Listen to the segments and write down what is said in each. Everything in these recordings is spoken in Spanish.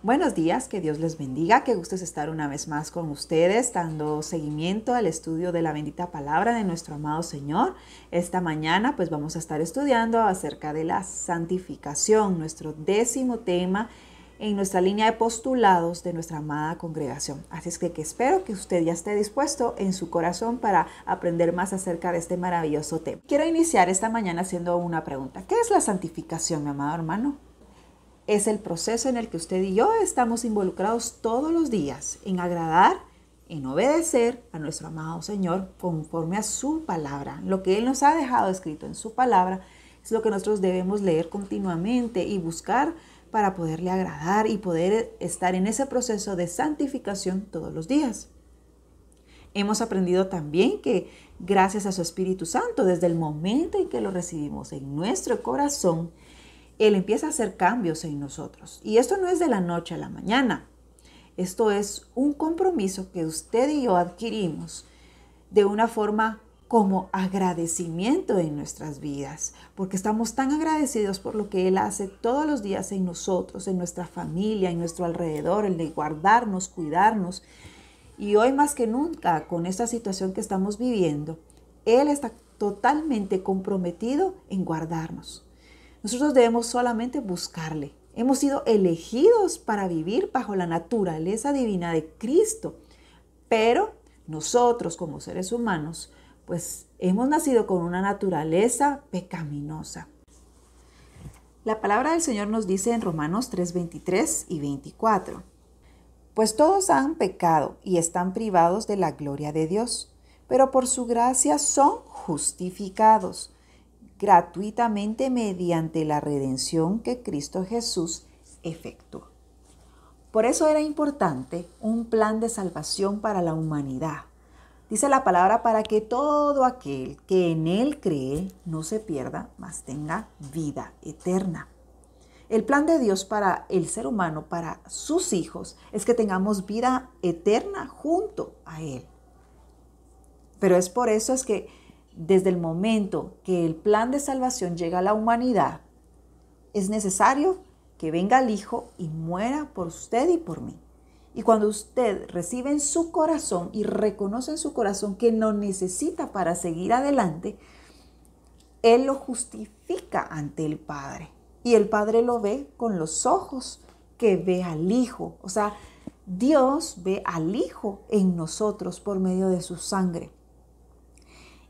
Buenos días, que Dios les bendiga, qué gusto es estar una vez más con ustedes, dando seguimiento al estudio de la bendita palabra de nuestro amado Señor. Esta mañana pues vamos a estar estudiando acerca de la santificación, nuestro 10º tema en nuestra línea de postulados de nuestra amada congregación. Así es que espero que usted ya esté dispuesto en su corazón para aprender más acerca de este maravilloso tema. Quiero iniciar esta mañana haciendo una pregunta. ¿Qué es la santificación, mi amado hermano? Es el proceso en el que usted y yo estamos involucrados todos los días en agradar, en obedecer a nuestro amado Señor conforme a su palabra. Lo que Él nos ha dejado escrito en su palabra es lo que nosotros debemos leer continuamente y buscar para poderle agradar y poder estar en ese proceso de santificación todos los días. Hemos aprendido también que gracias a su Espíritu Santo, desde el momento en que lo recibimos en nuestro corazón, Él empieza a hacer cambios en nosotros. Y esto no es de la noche a la mañana. Esto es un compromiso que usted y yo adquirimos de una forma como agradecimiento en nuestras vidas, porque estamos tan agradecidos por lo que Él hace todos los días en nosotros, en nuestra familia, en nuestro alrededor, el de guardarnos, cuidarnos. Y hoy más que nunca, con esta situación que estamos viviendo, Él está totalmente comprometido en guardarnos. Nosotros debemos solamente buscarle. Hemos sido elegidos para vivir bajo la naturaleza divina de Cristo. Pero nosotros como seres humanos, pues hemos nacido con una naturaleza pecaminosa. La palabra del Señor nos dice en Romanos 3:23 y 24. Pues todos han pecado y están privados de la gloria de Dios, pero por su gracia son justificados gratuitamente mediante la redención que Cristo Jesús efectuó. Por eso era importante un plan de salvación para la humanidad. Dice la palabra, para que todo aquel que en Él cree no se pierda, mas tenga vida eterna. El plan de Dios para el ser humano, para sus hijos, es que tengamos vida eterna junto a Él. Pero es por eso es que desde el momento que el plan de salvación llega a la humanidad, es necesario que venga el Hijo y muera por usted y por mí. Y cuando usted recibe en su corazón y reconoce en su corazón que lo necesita para seguir adelante, Él lo justifica ante el Padre. Y el Padre lo ve con los ojos que ve al Hijo. O sea, Dios ve al Hijo en nosotros por medio de su sangre.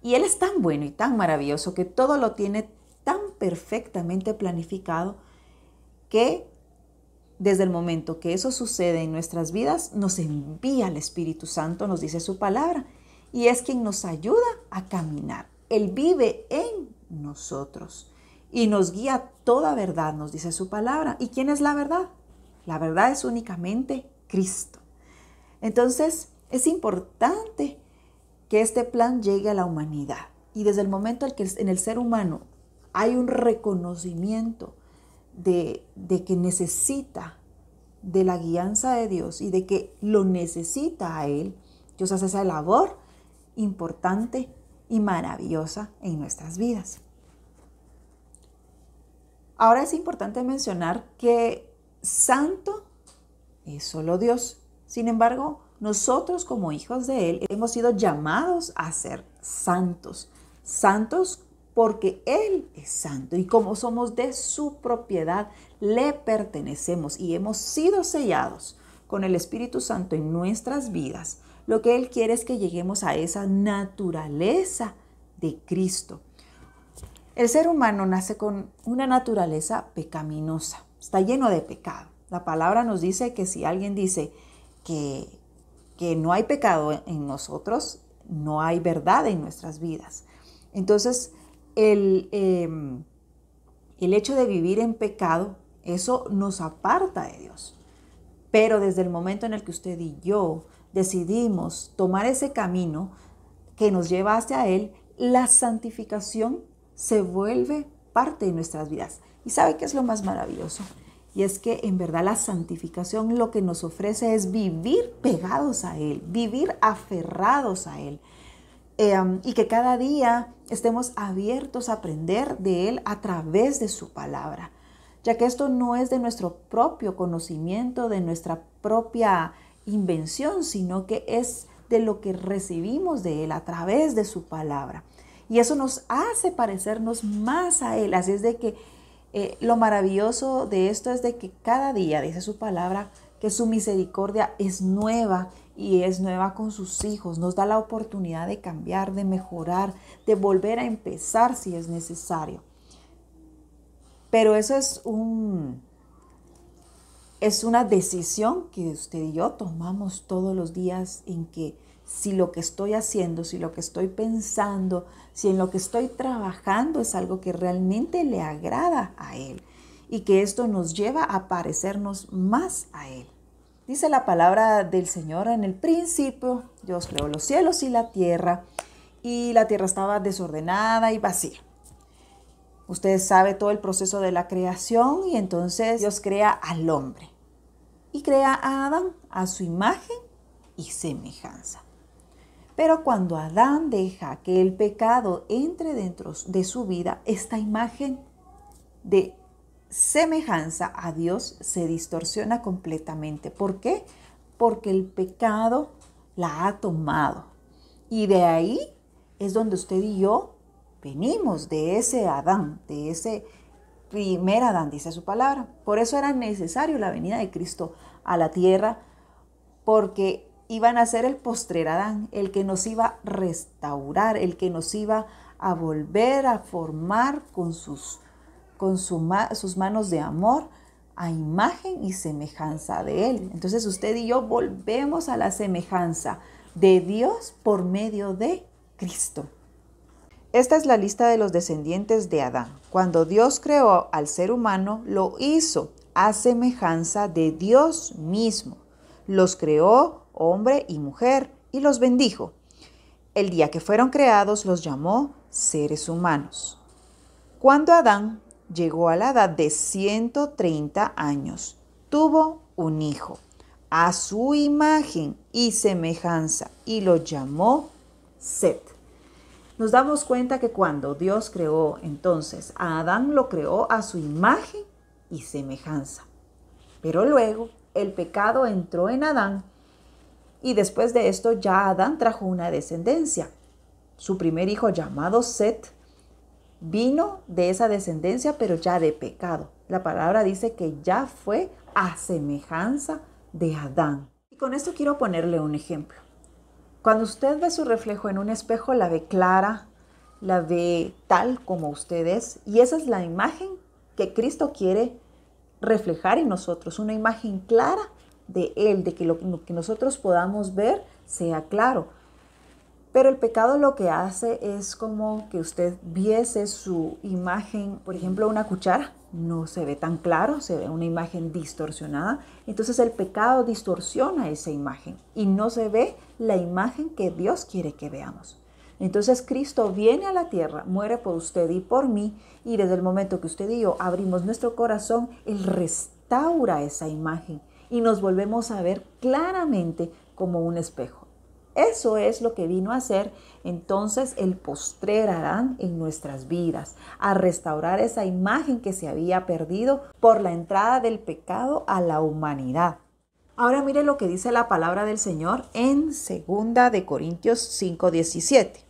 Y Él es tan bueno y tan maravilloso que todo lo tiene tan perfectamente planificado que desde el momento que eso sucede en nuestras vidas, nos envía el Espíritu Santo, nos dice su palabra, y es quien nos ayuda a caminar. Él vive en nosotros y nos guía toda verdad, nos dice su palabra. ¿Y quién es la verdad? La verdad es únicamente Cristo. Entonces, es importante que este plan llegue a la humanidad. Y desde el momento en que en el ser humano hay un reconocimiento de que necesita de la guianza de Dios y de que lo necesita a Él, Dios hace esa labor importante y maravillosa en nuestras vidas. Ahora es importante mencionar que santo es solo Dios. Sin embargo, nosotros como hijos de Él hemos sido llamados a ser santos. Santos porque Él es santo y como somos de su propiedad, le pertenecemos y hemos sido sellados con el Espíritu Santo en nuestras vidas. Lo que Él quiere es que lleguemos a esa naturaleza de Cristo. El ser humano nace con una naturaleza pecaminosa, está lleno de pecado. La palabra nos dice que si alguien dice que no hay pecado en nosotros, no hay verdad en nuestras vidas. Entonces, el hecho de vivir en pecado, eso nos aparta de Dios. Pero desde el momento en el que usted y yo decidimos tomar ese camino que nos lleva hacia Él, la santificación se vuelve parte de nuestras vidas. ¿Y sabe qué es lo más maravilloso? Y es que en verdad la santificación lo que nos ofrece es vivir pegados a Él, vivir aferrados a Él. Y que cada día estemos abiertos a aprender de Él a través de su palabra. ya que esto no es de nuestro propio conocimiento, de nuestra propia invención, sino que es de lo que recibimos de Él a través de su palabra. Y eso nos hace parecernos más a Él. Así es de que lo maravilloso de esto es de que cada día, dice su palabra, que su misericordia es nueva y es nueva con sus hijos. Nos da la oportunidad de cambiar, de mejorar, de volver a empezar si es necesario. Pero eso es una decisión que usted y yo tomamos todos los días, en que si lo que estoy haciendo, si lo que estoy pensando, si en lo que estoy trabajando es algo que realmente le agrada a Él y que esto nos lleva a parecernos más a Él. Dice la palabra del Señor: en el principio Dios creó los cielos y la tierra estaba desordenada y vacía. Usted sabe todo el proceso de la creación, y entonces Dios crea al hombre y crea a Adán a su imagen y semejanza. Pero cuando Adán deja que el pecado entre dentro de su vida, esta imagen de semejanza a Dios se distorsiona completamente. ¿Por qué? Porque el pecado la ha tomado. Y de ahí es donde usted y yo venimos, de ese Adán, de ese primer Adán, dice su palabra. Por eso era necesario la venida de Cristo a la tierra, porque iban a ser el postrer Adán, el que nos iba a restaurar, el que nos iba a volver a formar con sus manos de amor, a imagen y semejanza de Él. Entonces usted y yo volvemos a la semejanza de Dios por medio de Cristo. Esta es la lista de los descendientes de Adán. Cuando Dios creó al ser humano, lo hizo a semejanza de Dios mismo. Los creó hombre y mujer y los bendijo. El día que fueron creados los llamó seres humanos. Cuando Adán llegó a la edad de 130 años, tuvo un hijo a su imagen y semejanza y lo llamó Set. Nos damos cuenta que cuando Dios creó entonces a Adán, lo creó a su imagen y semejanza. Pero luego el pecado entró en Adán, y después de esto ya Adán trajo una descendencia. Su primer hijo, llamado Set, vino de esa descendencia, pero ya de pecado. La palabra dice que ya fue a semejanza de Adán. Y con esto quiero ponerle un ejemplo. Cuando usted ve su reflejo en un espejo, la ve clara, la ve tal como usted es, y esa es la imagen que Cristo quiere reflejar en nosotros, una imagen clara de Él, de que lo que nosotros podamos ver sea claro. Pero el pecado lo que hace es como que usted viese su imagen, por ejemplo, una cuchara, no se ve tan claro, se ve una imagen distorsionada. Entonces el pecado distorsiona esa imagen y no se ve la imagen que Dios quiere que veamos. Entonces Cristo viene a la tierra, muere por usted y por mí, y desde el momento que usted y yo abrimos nuestro corazón, Él restaura esa imagen y nos volvemos a ver claramente como un espejo. Eso es lo que vino a hacer entonces el postrer Adán en nuestras vidas, a restaurar esa imagen que se había perdido por la entrada del pecado a la humanidad. Ahora mire lo que dice la palabra del Señor en 2 de Corintios 5:17.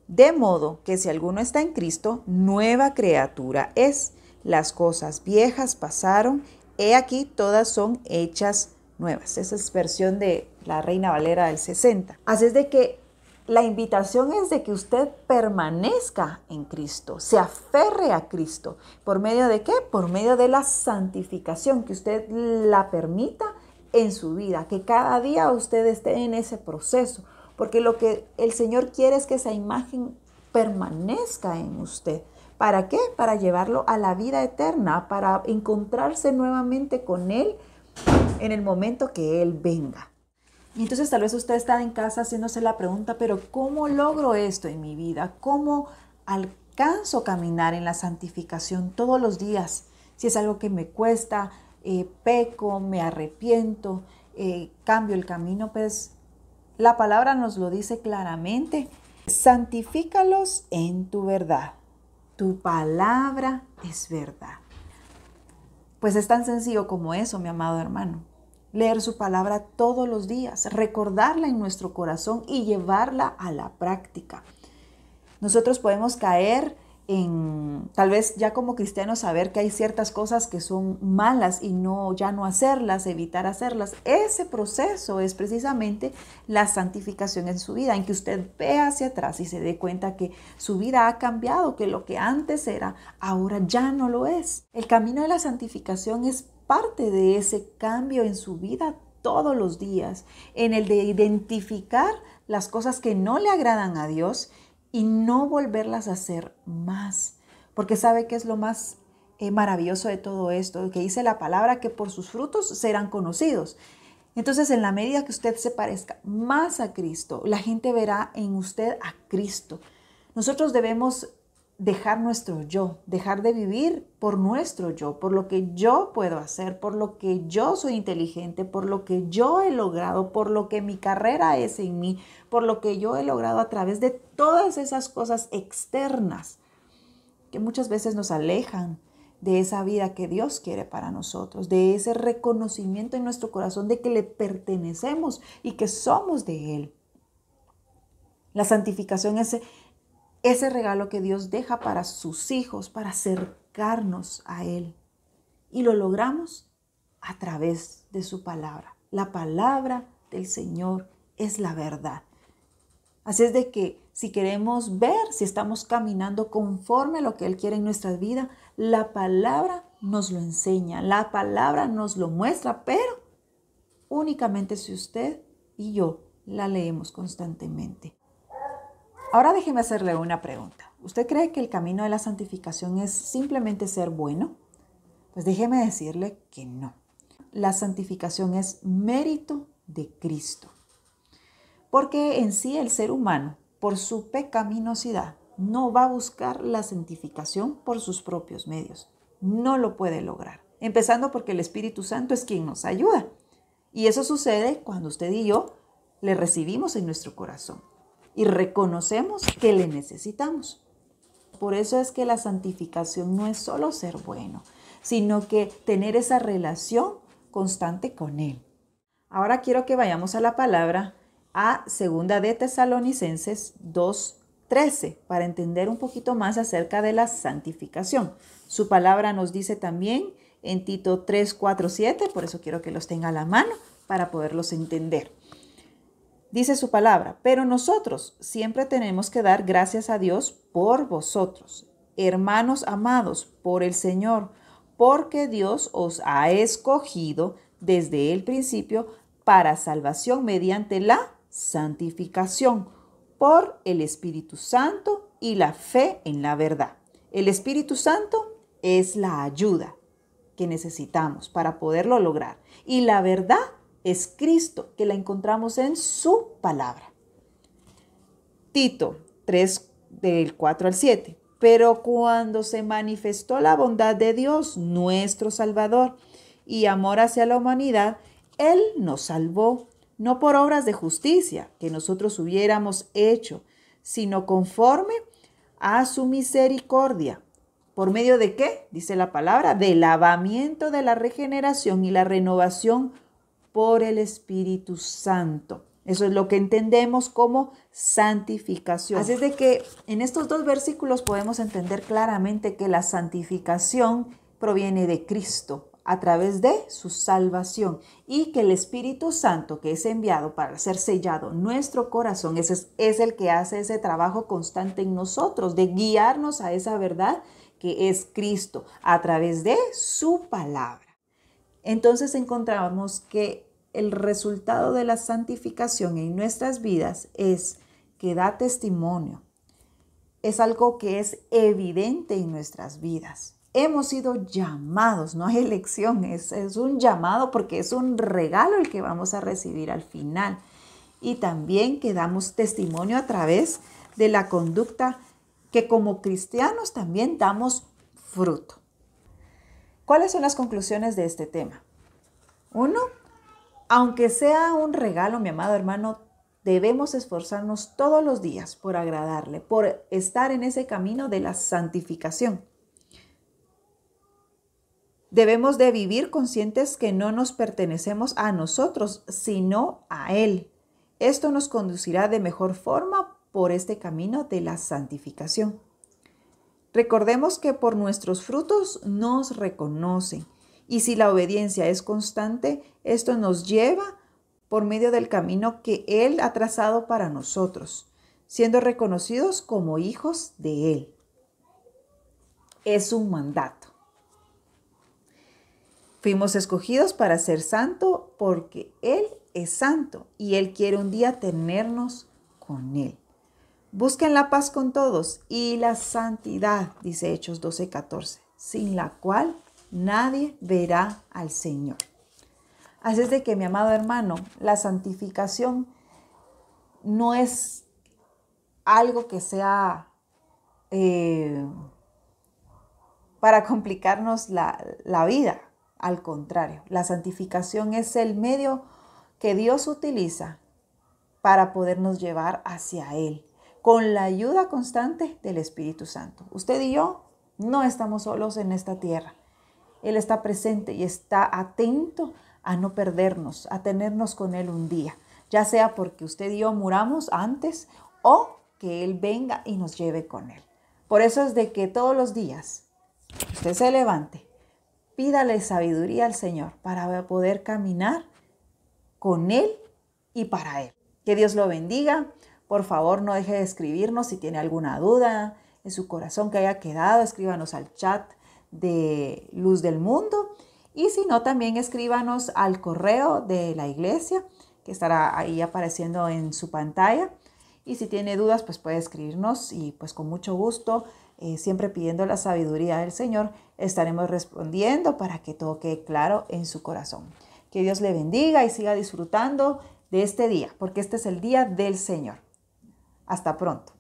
De modo que si alguno está en Cristo, nueva criatura es. Las cosas viejas pasaron, he aquí todas son hechas nuevas. Esa es versión de la Reina Valera del 60. Así es de que la invitación es de que usted permanezca en Cristo, se aferre a Cristo. ¿Por medio de qué? Por medio de la santificación, que usted la permita en su vida, que cada día usted esté en ese proceso, porque lo que el Señor quiere es que esa imagen permanezca en usted. ¿Para qué? Para llevarlo a la vida eterna, para encontrarse nuevamente con Él en el momento que Él venga. Y entonces tal vez usted está en casa haciéndose la pregunta, pero ¿cómo logro esto en mi vida? ¿Cómo alcanzo a caminar en la santificación todos los días? Si es algo que me cuesta, peco, me arrepiento, cambio el camino, pues la palabra nos lo dice claramente. Santifícalos en tu verdad. Tu palabra es verdad. Pues es tan sencillo como eso, mi amado hermano. Leer su palabra todos los días, recordarla en nuestro corazón y llevarla a la práctica. Nosotros podemos caer en, tal vez ya como cristianos, saber que hay ciertas cosas que son malas y ya no hacerlas, evitar hacerlas. Ese proceso es precisamente la santificación en su vida, en que usted ve hacia atrás y se dé cuenta que su vida ha cambiado, que lo que antes era, ahora ya no lo es. El camino de la santificación es parte de ese cambio en su vida todos los días, en el de identificar las cosas que no le agradan a Dios y no volverlas a hacer más. Porque sabe que es lo más maravilloso de todo esto, que dice la palabra que por sus frutos serán conocidos. Entonces, en la medida que usted se parezca más a Cristo, la gente verá en usted a Cristo. Nosotros debemos dejar nuestro yo, dejar de vivir por nuestro yo, por lo que yo puedo hacer, por lo que yo soy inteligente, por lo que yo he logrado, por lo que mi carrera es en mí, por lo que yo he logrado a través de todas esas cosas externas que muchas veces nos alejan de esa vida que Dios quiere para nosotros, de ese reconocimiento en nuestro corazón de que le pertenecemos y que somos de Él. La santificación es ese regalo que Dios deja para sus hijos, para acercarnos a Él. Y lo logramos a través de su palabra. La palabra del Señor es la verdad. Así es de que si queremos ver si estamos caminando conforme a lo que Él quiere en nuestra vida, la palabra nos lo enseña, la palabra nos lo muestra, pero únicamente si usted y yo la leemos constantemente. Ahora déjeme hacerle una pregunta. ¿Usted cree que el camino de la santificación es simplemente ser bueno? Pues déjeme decirle que no. La santificación es mérito de Cristo. Porque en sí el ser humano, por su pecaminosidad, no va a buscar la santificación por sus propios medios. No lo puede lograr. Empezando porque el Espíritu Santo es quien nos ayuda. Y eso sucede cuando usted y yo le recibimos en nuestro corazón y reconocemos que le necesitamos. Por eso es que la santificación no es solo ser bueno, sino que tener esa relación constante con Él. Ahora quiero que vayamos a la palabra, a 2 de Tesalonicenses 2:13, para entender un poquito más acerca de la santificación. Su palabra nos dice también en Tito 3:4-7, por eso quiero que los tenga a la mano para poderlos entender. Dice su palabra, pero nosotros siempre tenemos que dar gracias a Dios por vosotros, hermanos amados por el Señor, porque Dios os ha escogido desde el principio para salvación mediante la santificación por el Espíritu Santo y la fe en la verdad. El Espíritu Santo es la ayuda que necesitamos para poderlo lograr. Y la verdad es Cristo, que la encontramos en su palabra. Tito 3, del 4-7. Pero cuando se manifestó la bondad de Dios, nuestro Salvador, y amor hacia la humanidad, Él nos salvó, no por obras de justicia que nosotros hubiéramos hecho, sino conforme a su misericordia. ¿Por medio de qué? Dice la palabra, del lavamiento de la regeneración y la renovación por el Espíritu Santo. Eso es lo que entendemos como santificación. Así es de que en estos dos versículos podemos entender claramente que la santificación proviene de Cristo a través de su salvación y que el Espíritu Santo que es enviado para ser sellado nuestro corazón es el que hace ese trabajo constante en nosotros de guiarnos a esa verdad que es Cristo a través de su palabra. Entonces encontramos que el resultado de la santificación en nuestras vidas es que da testimonio. Es algo que es evidente en nuestras vidas. Hemos sido llamados, no hay elección, es un llamado porque es un regalo el que vamos a recibir al final. Y también que damos testimonio a través de la conducta que como cristianos también damos fruto. ¿Cuáles son las conclusiones de este tema? 1. Aunque sea un regalo, mi amado hermano, debemos esforzarnos todos los días por agradarle, por estar en ese camino de la santificación. Debemos de vivir conscientes que no nos pertenecemos a nosotros, sino a Él. Esto nos conducirá de mejor forma por este camino de la santificación. Recordemos que por nuestros frutos nos reconocen, y si la obediencia es constante, esto nos lleva por medio del camino que Él ha trazado para nosotros, siendo reconocidos como hijos de Él. Es un mandato. Fuimos escogidos para ser santo porque Él es santo y Él quiere un día tenernos con Él. Busquen la paz con todos y la santidad, dice Hechos 12:14, sin la cual nadie verá al Señor. Así es de que, mi amado hermano, la santificación no es algo que sea para complicarnos la vida. Al contrario, la santificación es el medio que Dios utiliza para podernos llevar hacia Él, con la ayuda constante del Espíritu Santo. Usted y yo no estamos solos en esta tierra. Él está presente y está atento a no perdernos, a tenernos con Él un día, ya sea porque usted y yo muramos antes o que Él venga y nos lleve con Él. Por eso es de que todos los días usted se levante, pídale sabiduría al Señor para poder caminar con Él y para Él. Que Dios lo bendiga. Por favor, no deje de escribirnos si tiene alguna duda en su corazón que haya quedado. Escríbanos al chat de Luz del Mundo. Y si no, también escríbanos al correo de la iglesia, que estará ahí apareciendo en su pantalla. Y si tiene dudas, pues puede escribirnos y pues con mucho gusto, siempre pidiendo la sabiduría del Señor, estaremos respondiendo para que todo quede claro en su corazón. Que Dios le bendiga y siga disfrutando de este día, porque este es el día del Señor. Hasta pronto.